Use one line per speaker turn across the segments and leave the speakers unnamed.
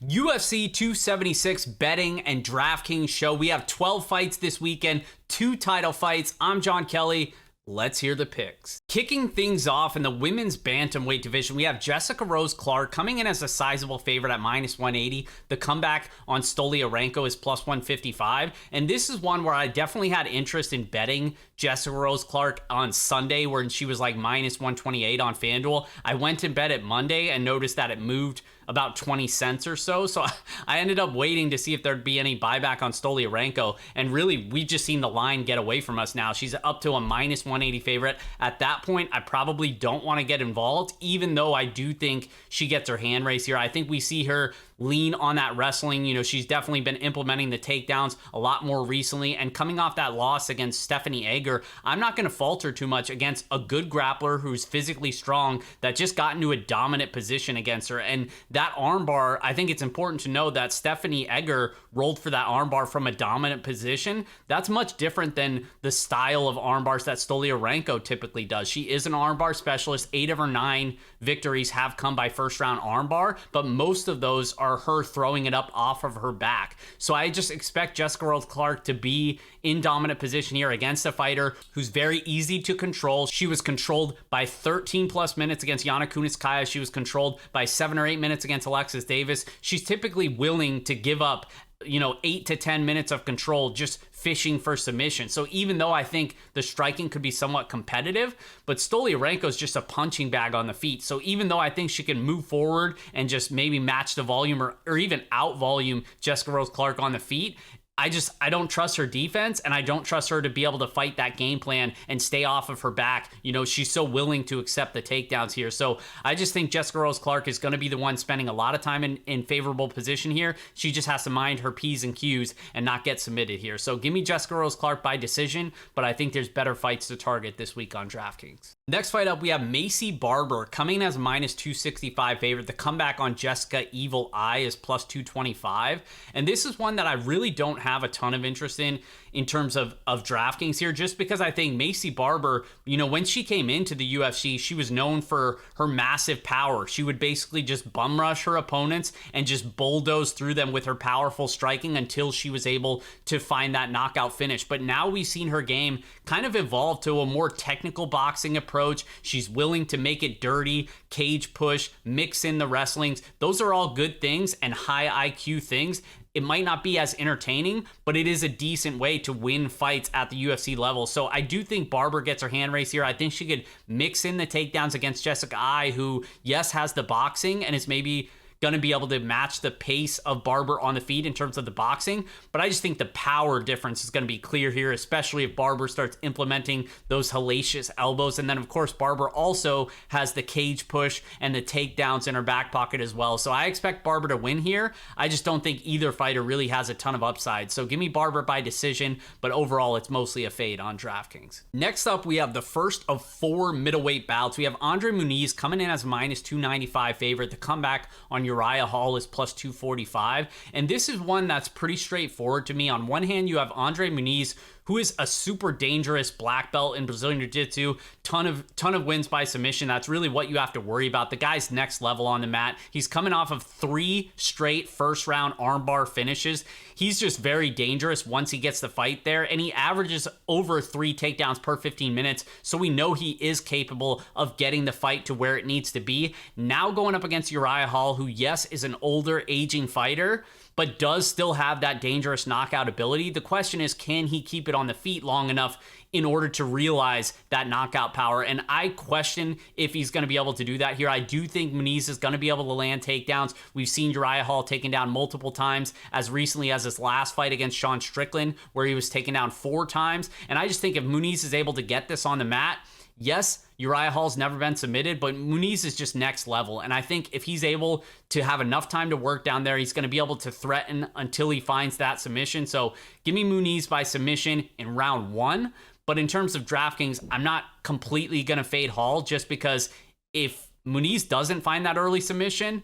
UFC 276 betting and DraftKings show. We have 12 fights this weekend, 2 title fights. I'm Jon Kelly. Let's hear the picks. Kicking things off in the women's bantamweight division, we have Jessica Rose Clark coming in as a sizable favorite at -180. The comeback on Stoliarenko is +155. And this is one where I definitely had interest in betting Jessica Rose Clark on Sunday, where she was like -128 on FanDuel. I went and bet it Monday and noticed that it moved about 20 cents or so. So I ended up waiting to see if there'd be any buyback on Stoliarenko. And really, we've just seen the line get away from us now. She's up to a -180 favorite. At that point, I probably don't want to get involved, even though I do think she gets her hand raised here. I think we see her lean on that wrestling. You know, she's definitely been implementing the takedowns a lot more recently. And coming off that loss against Stephanie Egger, I'm not going to falter too much against a good grappler who's physically strong that just got into a dominant position against her. And that armbar, I think it's important to know that Stephanie Egger rolled for that armbar from a dominant position. That's much different than the style of armbars that Stoliarenko typically does. She is an armbar specialist. 8 of her 9 victories have come by first round armbar, but most of those are her throwing it up off of her back. So I just expect Jessica Rose Clark to be in dominant position here against a fighter who's very easy to control. She was controlled by 13 plus minutes against Yana Kunitskaya. She was controlled by 7 or 8 minutes against Alexis Davis. She's typically willing to give up 8 to 10 minutes of control just fishing for submission. So even though I think the striking could be somewhat competitive, but Stoliarenko is just a punching bag on the feet. So even though I think she can move forward and just maybe match the volume or even out volume Jessica Rose Clark on the feet, I don't trust her defense, and I don't trust her to be able to fight that game plan and stay off of her back. She's so willing to accept the takedowns here. So I just think Jessica Rose Clark is going to be the one spending a lot of time in favorable position here. She just has to mind her P's and Q's and not get submitted here. So give me Jessica Rose Clark by decision, but I think there's better fights to target this week on DraftKings. Next fight up, we have Macy Barber coming in as -265 favorite. The comeback on Jessica Evil Eye is +225. And this is one that I really don't have a ton of interest in terms of DraftKings here, just because I think Macy Barber, when she came into the UFC, she was known for her massive power. She would basically just bum rush her opponents and just bulldoze through them with her powerful striking until she was able to find that knockout finish. But now we've seen her game kind of evolve to a more technical boxing approach. She's willing to make it dirty, cage push, mix in the wrestlings. Those are all good things and high IQ things. It might not be as entertaining, but it is a decent way to win fights at the UFC level. So I do think Barber gets her hand raised here. I think she could mix in the takedowns against Jessica Eye, who, yes, has the boxing and is maybe going to be able to match the pace of Barber on the feet in terms of the boxing. But I just think the power difference is going to be clear here, especially if Barber starts implementing those hellacious elbows. And then, of course, Barber also has the cage push and the takedowns in her back pocket as well. So I expect Barber to win here. I just don't think either fighter really has a ton of upside. So give me Barber by decision, but overall, it's mostly a fade on DraftKings. Next up, we have the first of 4 middleweight bouts. We have Andre Muniz coming in as -295 favorite. The comeback on Uriah Hall is +245. And this is one that's pretty straightforward to me. On one hand, you have Andre Muniz, who is a super dangerous black belt in Brazilian Jiu-Jitsu, ton of wins by submission. That's really what you have to worry about. The guy's next level on the mat. He's coming off of 3 straight first round armbar finishes. He's just very dangerous once he gets the fight there, and he averages over 3 takedowns per 15 minutes, so we know he is capable of getting the fight to where it needs to be. Now going up against Uriah Hall, who, yes, is an older, aging fighter, but does still have that dangerous knockout ability. The question is, can he keep it on the feet long enough in order to realize that knockout power? And I question if he's going to be able to do that here. I do think Muniz is going to be able to land takedowns. We've seen Uriah Hall taken down multiple times, as recently as his last fight against Sean Strickland, where he was taken down 4 times. And I just think if Muniz is able to get this on the mat, yes, Uriah Hall's never been submitted, but Muniz is just next level. And I think if he's able to have enough time to work down there, he's going to be able to threaten until he finds that submission. So give me Muniz by submission in round 1. But in terms of DraftKings, I'm not completely going to fade Hall, just because if Muniz doesn't find that early submission,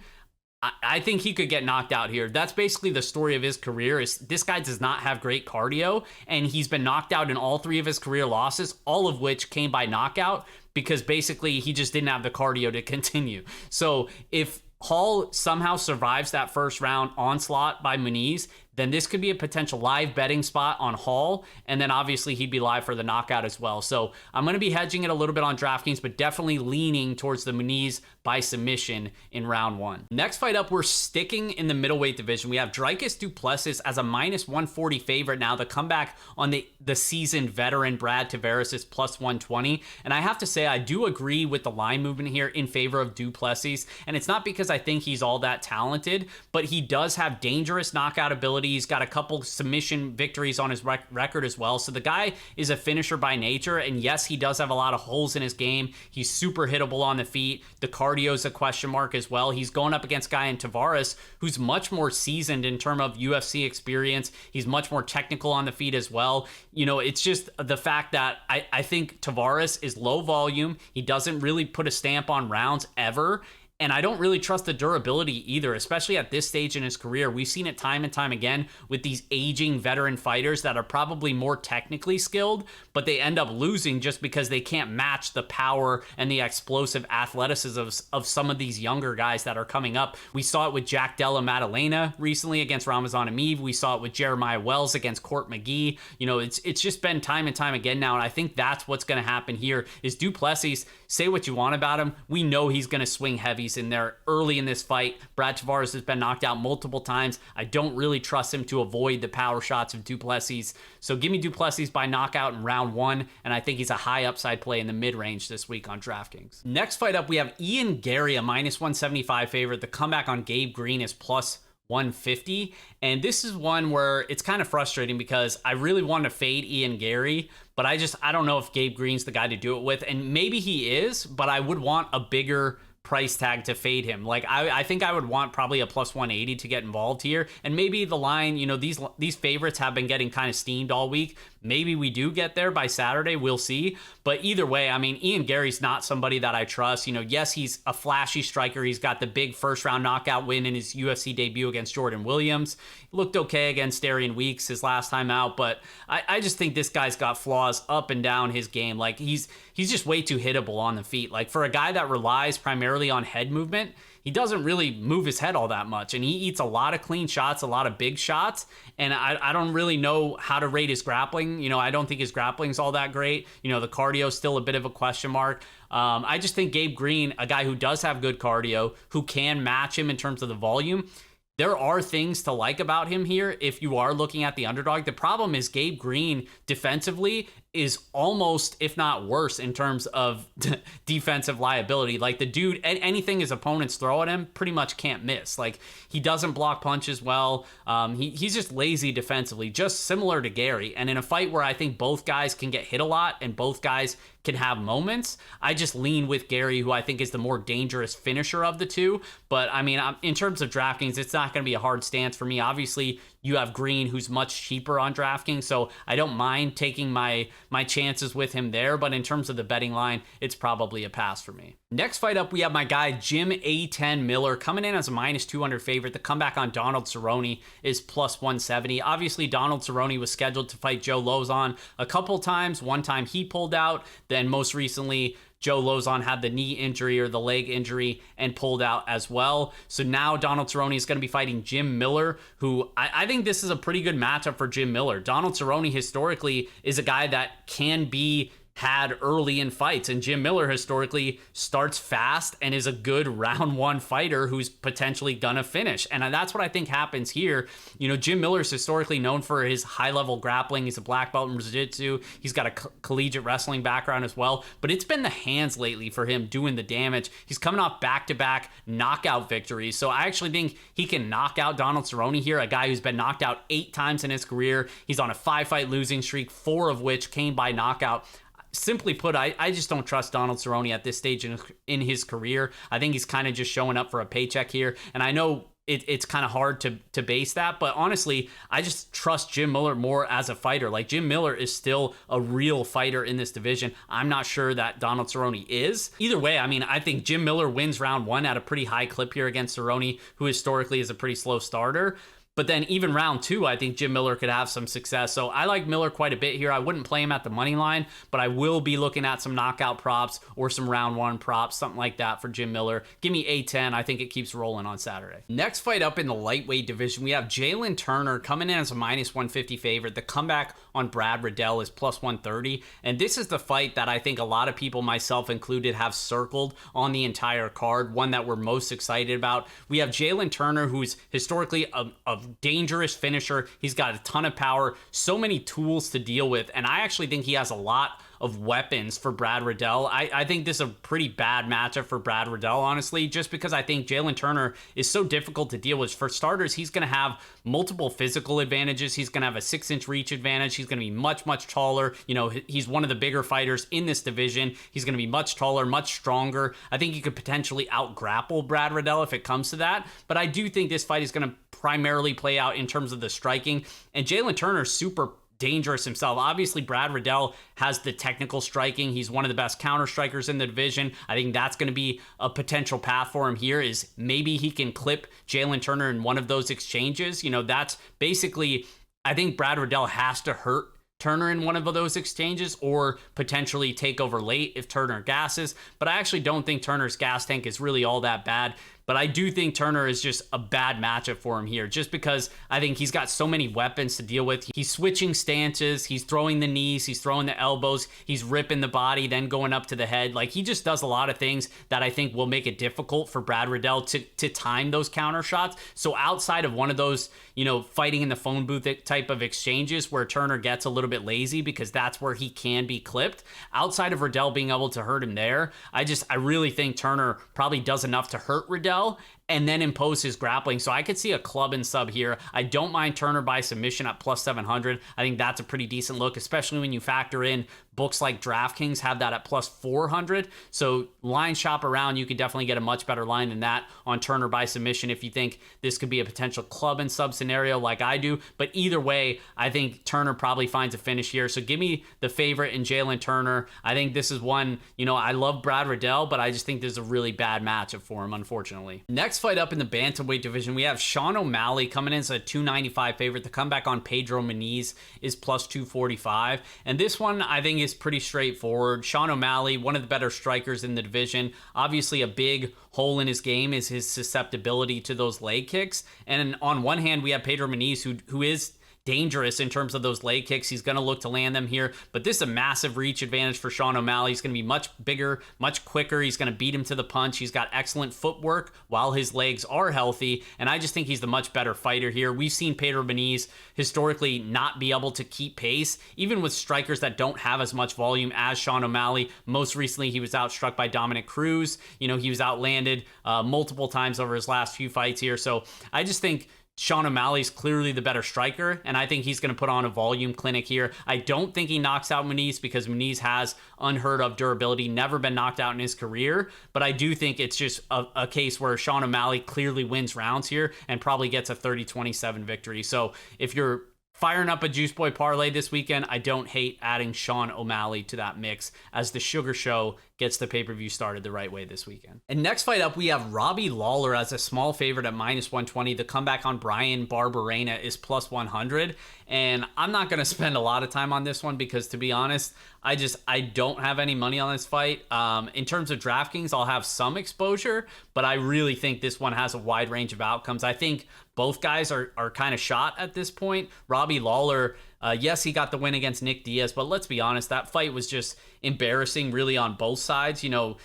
I think he could get knocked out here. That's basically the story of his career. Is this guy does not have great cardio, and he's been knocked out in all 3 of his career losses, all of which came by knockout, because basically he just didn't have the cardio to continue. So if Hall somehow survives that first round onslaught by Munhoz, then this could be a potential live betting spot on Hall. And then obviously he'd be live for the knockout as well. So I'm going to be hedging it a little bit on DraftKings, but definitely leaning towards the Munhoz by submission in round 1. Next fight up, we're sticking in the middleweight division. We have Dricus Du Plessis as a minus 140 favorite now. The comeback on the seasoned veteran Brad Tavares is plus 120. And I have to say, I do agree with the line movement here in favor of Du Plessis. And it's not because I think he's all that talented, but he does have dangerous knockout ability. He's got a couple submission victories on his record as well. So the guy is a finisher by nature. And yes, he does have a lot of holes in his game. He's super hittable on the feet. The cardio is a question mark as well. He's going up against a guy in Tavares who's much more seasoned in terms of UFC experience. He's much more technical on the feet as well. You know, it's just the fact that I think Tavares is low volume. He doesn't really put a stamp on rounds ever. And I don't really trust the durability either, especially at this stage in his career. We've seen it time and time again with these aging veteran fighters that are probably more technically skilled, but they end up losing just because they can't match the power and the explosive athleticism of some of these younger guys that are coming up. We saw it with Jack Della Maddalena recently against Ramazan Emeev. We saw it with Jeremiah Wells against Court McGee. You know, it's just been time and time again now, and I think that's what's going to happen here is Du Plessis, say what you want about him, we know he's going to swing heavies in there early in this fight. Brad Tavares has been knocked out multiple times. I don't really trust him to avoid the power shots of Du Plessis. So give me Du Plessis by knockout in round 1, and I think he's a high upside play in the mid-range this week on DraftKings. Next fight up, we have Iangary, a minus 175 favorite. The comeback on Gabe Green is plus 150. And this is one where it's kind of frustrating because I really want to fade Iangary, but I don't know if Gabe Green's the guy to do it with. And maybe he is, but I would want a bigger price tag to fade him. Like I think I would want probably a plus 180 to get involved here. And maybe the line, you know, these favorites have been getting kind of steamed all week. Maybe we do get there by Saturday. We'll see. But either way, I mean, Iangary's not somebody that I trust. You know, yes, he's a flashy striker. He's got the big first round knockout win in his UFC debut against Jordan Williams. He looked okay against Darian Weeks his last time out, but I just think this guy's got flaws up and down his game. Like he's just way too hittable on the feet. Like for a guy that relies primarily on head movement, he doesn't really move his head all that much, and he eats a lot of clean shots, a lot of big shots, and I don't really know how to rate his grappling. You know, I don't think his grappling's all that great. You know, the cardio's still a bit of a question mark. I just think Gabe Green, a guy who does have good cardio, who can match him in terms of the volume, there are things to like about him here if you are looking at the underdog. The problem is Gabe Green defensively is almost, if not worse, in terms of defensive liability. Like the dude, anything his opponents throw at him pretty much can't miss. Like he doesn't block punches well. He's just lazy defensively, just similar to Gary. And in a fight where I think both guys can get hit a lot and both guys can have moments, I just lean with Gary, who I think is the more dangerous finisher of the two. But I mean, in terms of DraftKings, it's not going to be a hard stance for me. Obviously, you have Green, who's much cheaper on DraftKings, so I don't mind taking my chances with him there, but in terms of the betting line, it's probably a pass for me. Next fight up, we have my guy Jim A10 Miller coming in as a minus 200 favorite. The comeback on Donald Cerrone is plus 170. Obviously, Donald Cerrone was scheduled to fight Joe Lozon a couple times. One time he pulled out, then most recently Joe Lozon had the knee injury or the leg injury and pulled out as well. So now Donald Cerrone is going to be fighting Jim Miller, who I think this is a pretty good matchup for Jim Miller. Donald Cerrone historically is a guy that can be had early in fights, and Jim Miller historically starts fast and is a good round 1 fighter who's potentially gonna finish, and that's what I think happens here. You know, Jim Miller's historically known for his high-level grappling. He's a black belt in jiu-jitsu. He's got a collegiate wrestling background as well, but it's been the hands lately for him doing the damage. He's coming off back-to-back knockout victories, so I actually think he can knock out Donald Cerrone here, a guy who's been knocked out 8 times in his career. He's on a 5-fight losing streak, 4 of which came by knockout. Simply put, I just don't trust Donald Cerrone at this stage in his career. I think he's kind of just showing up for a paycheck here. And I know it's kind of hard to base that, but honestly, I just trust Jim Miller more as a fighter. Like Jim Miller is still a real fighter in this division. I'm not sure that Donald Cerrone is. Either way, I mean, I think Jim Miller wins round 1 at a pretty high clip here against Cerrone, who historically is a pretty slow starter. But then even round 2, I think Jim Miller could have some success. So I like Miller quite a bit here. I wouldn't play him at the money line, but I will be looking at some knockout props or some round 1 props, something like that for Jim Miller. Give me A10. I think it keeps rolling on Saturday. Next fight up in the lightweight division, we have Jalen Turner coming in as a -150 favorite. The comeback on Brad Riddell is +130. And this is the fight that I think a lot of people, myself included, have circled on the entire card, one that we're most excited about. We have Jalen Turner, who's historically a dangerous finisher. He's got a ton of power, so many tools to deal with, and I actually think he has a lot of weapons for Brad Riddell. I think this is a pretty bad matchup for Brad Riddell, honestly, just because I think Jalen Turner is so difficult to deal with. For starters, he's going to have multiple physical advantages. He's going to have a 6-inch reach advantage. He's going to be much, much taller. You know, he's one of the bigger fighters in this division. He's going to be much taller, much stronger. I think he could potentially out-grapple Brad Riddell if it comes to that, but I do think this fight is going to primarily play out in terms of the striking, and Jalen Turner's super dangerous himself. Obviously, Brad Riddell has the technical striking. He's one of the best counter strikers in the division. I think that's going to be a potential path for him here, is maybe he can clip Jalen Turner in one of those exchanges. You know, that's basically, I think Brad Riddell has to hurt Turner in one of those exchanges or potentially take over late if Turner gasses. But I actually don't think Turner's gas tank is really all that bad. But I do think Turner is just a bad matchup for him here, just because I think he's got so many weapons to deal with. He's switching stances, he's throwing the knees, he's throwing the elbows, he's ripping the body, then going up to the head. Like, he just does a lot of things that I think will make it difficult for Brad Riddell to time those counter shots. So outside of one of those, you know, fighting in the phone booth type of exchanges where Turner gets a little bit lazy because that's where he can be clipped, outside of Riddell being able to hurt him there, I really think Turner probably does enough to hurt Riddell and then impose his grappling. So I could see a club and sub here. I don't mind Turner by submission at +700. I think that's a pretty decent look, especially when you factor in books like DraftKings have that at +400. So line shop around, you could definitely get a much better line than that on Turner by submission if you think this could be a potential club and sub scenario like I do. But either way, I think Turner probably finds a finish here. So give me the favorite in Jalen Turner. I think this is one, you know, I love Brad Riddell, but I just think this is a really bad matchup for him, unfortunately. Next fight up in the bantamweight division, we have Sean O'Malley coming in as a 295 favorite. The comeback on Pedro Munhoz is +245. And this one, I think, is pretty straightforward. Sean O'Malley, one of the better strikers in the division. Obviously, a big hole in his game is his susceptibility to those leg kicks. And on one hand, we have Pedro Munhoz, who is dangerous in terms of those leg kicks. He's going to look to land them here, but this is a massive reach advantage for Sean O'Malley. He's going to be much bigger, much quicker. He's going to beat him to the punch. He's got excellent footwork while his legs are healthy, and I just think he's the much better fighter here. We've seen Pedro Munhoz historically not be able to keep pace, even with strikers that don't have as much volume as Sean O'Malley. Most recently, he was outstruck by Dominic Cruz. You know, he was outlanded multiple times over his last few fights here. So I just think Sean O'Malley's clearly the better striker, and I think he's going to put on a volume clinic here. I don't think he knocks out Munhoz because Munhoz has unheard of durability, never been knocked out in his career, but I do think it's just a case where Sean O'Malley clearly wins rounds here and probably gets a 30-27 victory. So if you're firing up a Juice Boy parlay this weekend, I don't hate adding Sean O'Malley to that mix as the Sugar Show gets the pay-per-view started the right way this weekend. And next fight up, we have Robbie Lawler as a small favorite at -120. The comeback on Brian Barberena is +100. And I'm not going to spend a lot of time on this one because, to be honest, I don't have any money on this fight. In terms of DraftKings, I'll have some exposure, but I really think this one has a wide range of outcomes. I think both guys are kind of shot at this point. Robbie Lawler, yes, he got the win against Nick Diaz, but let's be honest, that fight was just embarrassing really on both sides. You know,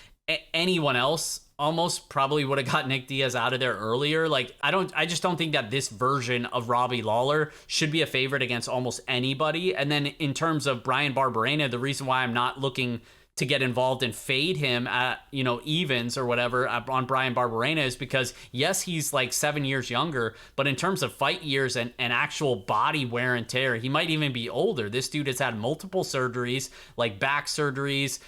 anyone else almost probably would have got Nick Diaz out of there earlier. Like, I just don't think that this version of Robbie Lawler should be a favorite against almost anybody. And then in terms of Brian Barberena, the reason why I'm not looking to get involved and fade him at, you know, evens or whatever on Brian Barberena is because, yes, he's like 7 years younger, but in terms of fight years and actual body wear and tear, he might even be older. This dude has had multiple surgeries, like back surgeries,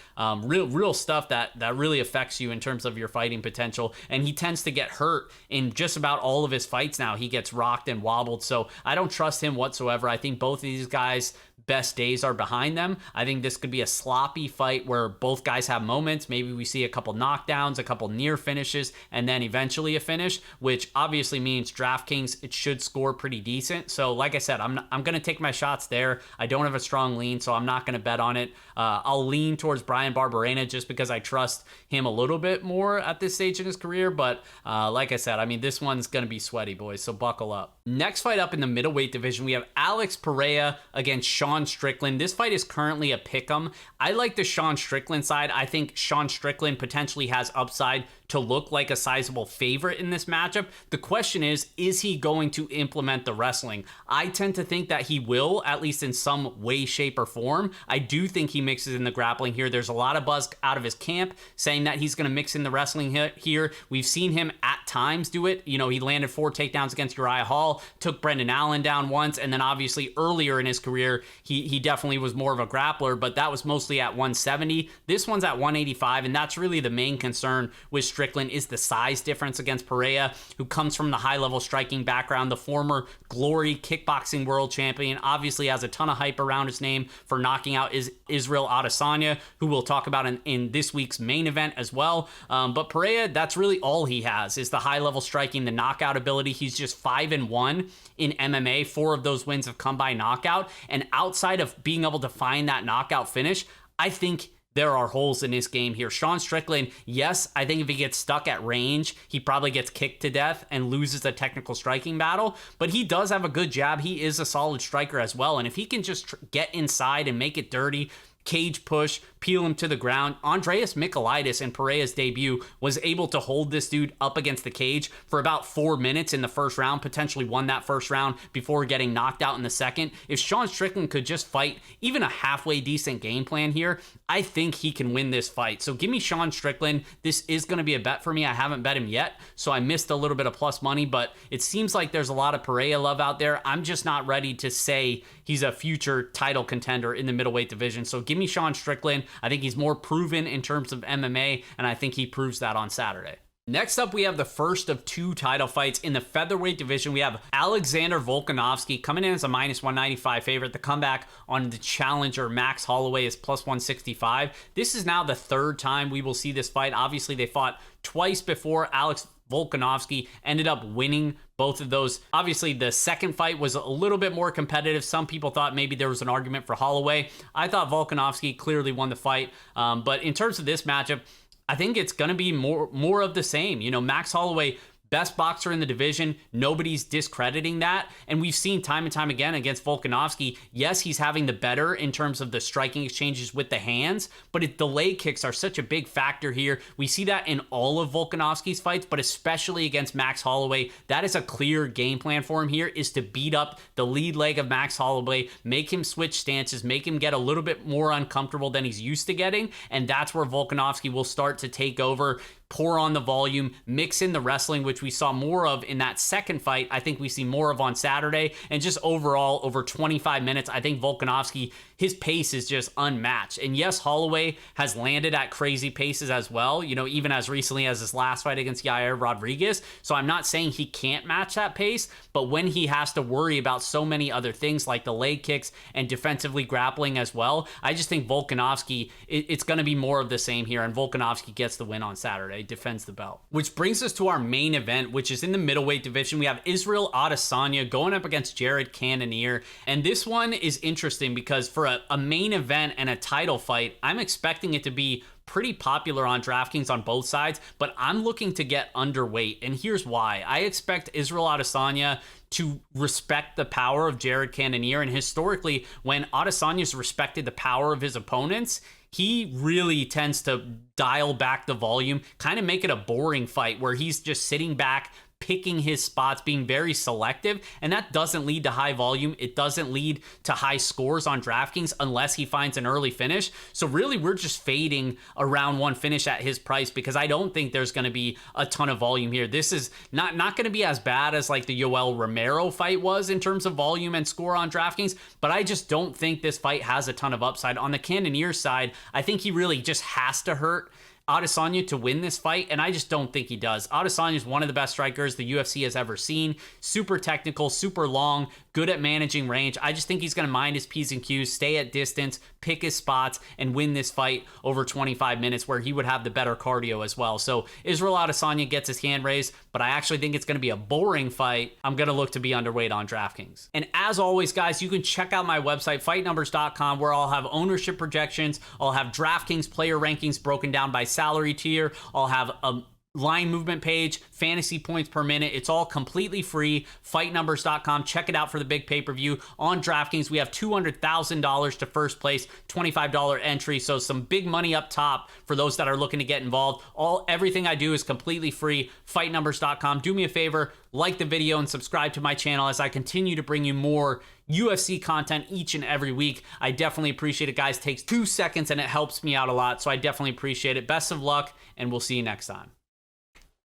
real stuff that really affects you in terms of your fighting potential. And he tends to get hurt in just about all of his fights now. He gets rocked and wobbled. So I don't trust him whatsoever. I think both of these guys' best days are behind them. I think this could be a sloppy fight where where both guys have moments. Maybe we see a couple knockdowns, a couple near finishes, and then eventually a finish, which obviously means DraftKings, it should score pretty decent. So like I said, I'm going to take my shots there. I don't have a strong lean, so I'm not going to bet on it. I'll lean towards Bryan Barberena just because I trust him a little bit more at this stage in his career. But like I said, I mean, this one's going to be sweaty, boys, so buckle up. Next fight up in the middleweight division, we have Alex Pereira against Sean Strickland. This fight is currently a pick'em. I like the Sean Strickland side. I think Sean Strickland potentially has upside to look like a sizable favorite in this matchup. The question is he going to implement the wrestling? I tend to think that he will, at least in some way, shape, or form. I do think he mixes in the grappling here. There's a lot of buzz out of his camp saying that he's going to mix in the wrestling here. We've seen him at times do it. You know, he landed 4 takedowns against Uriah Hall, took Brendan Allen down once, and then obviously earlier in his career, he definitely was more of a grappler, but that was mostly at 170. This one's at 185, and that's really the main concern with Strickland is the size difference against Pereira, who comes from the high-level striking background, the former Glory kickboxing world champion, obviously has a ton of hype around his name for knocking out Israel Adesanya, who we'll talk about in this week's main event as well. But Pereira, that's really all he has, is the high-level striking, the knockout ability. He's just 5-1 in MMA. 4 of those wins have come by knockout, and outside of being able to find that knockout finish, I think there are holes in his game here. Sean Strickland, yes, I think if he gets stuck at range, he probably gets kicked to death and loses a technical striking battle, but he does have a good jab. He is a solid striker as well, and if he can just get inside and make it dirty, cage push, peel him to the ground. Andreas Michailidis in Pereira's debut was able to hold this dude up against the cage for about 4 minutes in the first round, potentially won that first round before getting knocked out in the second. If Sean Strickland could just fight even a halfway decent game plan here, I think he can win this fight. So give me Sean Strickland. This is going to be a bet for me. I haven't bet him yet, so I missed a little bit of plus money, but it seems like there's a lot of Pereira love out there. I'm just not ready to say he's a future title contender in the middleweight division. So give me Sean Strickland. I think he's more proven in terms of MMA, and I think he proves that on Saturday. Next up, we have the first of 2 title fights in the featherweight division. We have Alexander Volkanovsky coming in as a minus 195 favorite. The comeback on the challenger Max Holloway is plus 165. This is now the 3rd time we will see this fight. Obviously, they fought twice before. Alex Volkanovsky ended up winning both of those. Obviously, the second fight was a little bit more competitive. Some people thought maybe there was an argument for Holloway. I thought Volkanovsky clearly won the fight. But in terms of this matchup, I think it's going to be more of the same. You know, Max Holloway, best boxer in the division. Nobody's discrediting that. And we've seen time and time again against Volkanovsky, yes, he's having the better in terms of the striking exchanges with the hands, but the leg kicks are such a big factor here. We see that in all of Volkanovsky's fights, but especially against Max Holloway. That is a clear game plan for him here, is to beat up the lead leg of Max Holloway, make him switch stances, make him get a little bit more uncomfortable than he's used to getting. And that's where Volkanovsky will start to take over, pour on the volume, mix in the wrestling, which we saw more of in that second fight. I think we see more of on Saturday. And just overall, over 25 minutes, I think Volkanovsky, his pace is just unmatched. And yes, Holloway has landed at crazy paces as well, you know, even as recently as his last fight against Yair Rodriguez. So I'm not saying he can't match that pace, but when he has to worry about so many other things like the leg kicks and defensively grappling as well, I just think Volkanovsky, it's going to be more of the same here, and Volkanovsky gets the win on Saturday, defends the belt. Which brings us to our main event, which is in the middleweight division. We have Israel Adesanya going up against Jared Cannonier, and this one is interesting because for a main event and a title fight, I'm expecting it to be pretty popular on DraftKings on both sides, but I'm looking to get underweight, and here's why. I expect Israel Adesanya to respect the power of Jared Cannonier, and historically, when Adesanya's respected the power of his opponents, he really tends to dial back the volume, kind of make it a boring fight where he's just sitting back, picking his spots, being very selective, and that doesn't lead to high volume. It doesn't lead to high scores on DraftKings unless he finds an early finish. So really, we're just fading a round 1 finish at his price because I don't think there's going to be a ton of volume here. This is not going to be as bad as like the Yoel Romero fight was in terms of volume and score on DraftKings, but I just don't think this fight has a ton of upside. On the Cannonier side, I think he really just has to hurt Adesanya to win this fight, and I just don't think he does. Adesanya is one of the best strikers the UFC has ever seen. Super technical, super long, good at managing range. I just think he's going to mind his P's and Q's, stay at distance, pick his spots, and win this fight over 25 minutes where he would have the better cardio as well. So Israel Adesanya gets his hand raised, but I actually think it's going to be a boring fight. I'm going to look to be underweight on DraftKings. And as always, guys, you can check out my website, fightnumbers.com, where I'll have ownership projections. I'll have DraftKings player rankings broken down by salary tier. I'll have a line movement page, fantasy points per minute. It's all completely free. Fightnumbers.com. Check it out for the big pay-per-view. On DraftKings, we have $200,000 to first place, $25 entry. So some big money up top for those that are looking to get involved. Everything I do is completely free. Fightnumbers.com. Do me a favor, like the video and subscribe to my channel as I continue to bring you more UFC content each and every week. I definitely appreciate it, guys. It takes 2 seconds and it helps me out a lot. So I definitely appreciate it. Best of luck, and we'll see you next time.